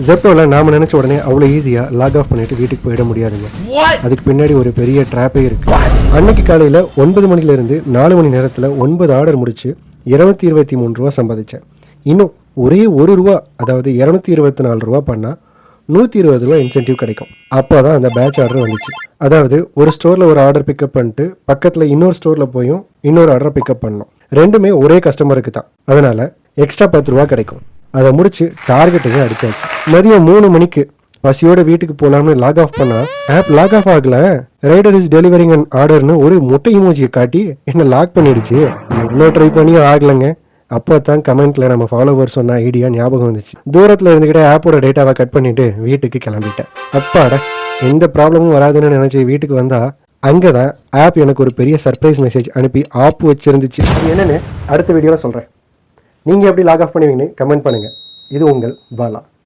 ஜெப்டோவில் நாம் நினச்ச உடனே அவ்வளோ ஈஸியாக லாக் ஆஃப் பண்ணிட்டு வீட்டுக்கு போயிட முடியாதுங்க. அதுக்கு பின்னாடி ஒரு பெரிய ட்ராப்பே இருக்குது. அன்னைக்கு காலையில் 9 மணிலேருந்து 4 மணி நேரத்தில் 9 ஆர்டர் முடிச்சு 223 ரூபா சம்பாதிச்சேன். இன்னும் ஒரே ₹1, அதாவது 224 ரூபா பண்ணால் 120 ரூபா இன்சென்டிவ் கிடைக்கும். அப்போ தான் அந்த பேட்ச் ஆர்டர் வந்துச்சு. அதாவது ஒரு ஸ்டோரில் ஒரு ஆர்டர் பிக்கப் பண்ணிட்டு பக்கத்தில் இன்னொரு ஸ்டோரில் போயும் இன்னொரு ஆர்டரை பிக்கப் பண்ணணும். ரெண்டுமே ஒரே கஸ்டமருக்கு தான். அதனால் எக்ஸ்ட்ரா 10 ரூபா கிடைக்கும். அதை முடிச்சு டார்கெட்டுங்க அடிச்சாச்சு. மதியம் 3 மணிக்கு பசியோட வீட்டுக்கு போகலாம்னு லாக் ஆஃப் பண்ணால் ஆப் லாக் ஆஃப் ஆகல. ரைடர் இஸ் டெலிவரிங் அண்ட் ஆர்டர்னு ஒரு முட்டை இமோஜியை காட்டி என்ன லாக் பண்ணிடுச்சு. எவ்வளோ ட்ரை பண்ணியும் ஆகலைங்க. அப்போ தான் கமெண்ட்டில் நம்ம ஃபாலோவர் சொன்ன ஐடியா ஞாபகம் வந்துச்சு. தூரத்தில் இருந்துக்கிட்டே ஆப்போட டேட்டாவை கட் பண்ணிவிட்டு வீட்டுக்கு கிளம்பிட்டேன். அப்பாடா, எந்த ப்ராப்ளமும் வராதுன்னு நினச்சி வீட்டுக்கு வந்தால் அங்கே தான் ஆப் எனக்கு ஒரு பெரிய சர்ப்ரைஸ் மெசேஜ் அனுப்பி ஆப் வச்சுருந்துச்சு. அது என்னென்னு அடுத்த வீடியோவில் சொல்கிறேன். நீங்கள் எப்படி லாக் ஆஃப் பண்ணுவீங்கன்னு கமெண்ட் பண்ணுங்கள். இது உங்கள் பாலா.